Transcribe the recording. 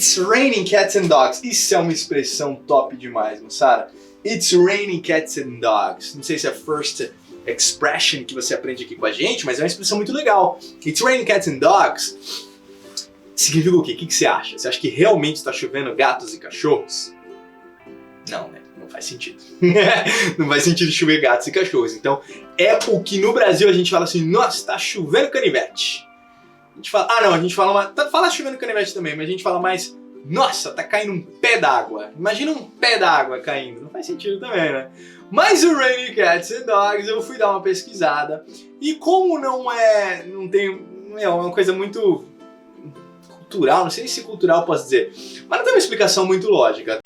It's raining cats and dogs. Isso é uma expressão top demais, moçada. It's raining cats and dogs. Não sei se é a first expression que você aprende aqui com a gente, mas é uma expressão muito legal. It's raining cats and dogs significa o quê? O que você acha? Você acha que realmente está chovendo gatos e cachorros? Não, né? Não faz sentido. Não faz sentido chover gatos e cachorros. Então, é o que no Brasil a gente fala assim, nossa, tá chovendo canivete. A gente fala, a gente fala chovendo canivete também, mas a gente fala mais, nossa, tá caindo um pé d'água. Imagina um pé d'água caindo. Não faz sentido também, né? Mas o Raining Cats and Dogs, eu fui dar uma pesquisada. E como é uma coisa muito cultural, não sei se cultural posso dizer, mas não tem uma explicação muito lógica.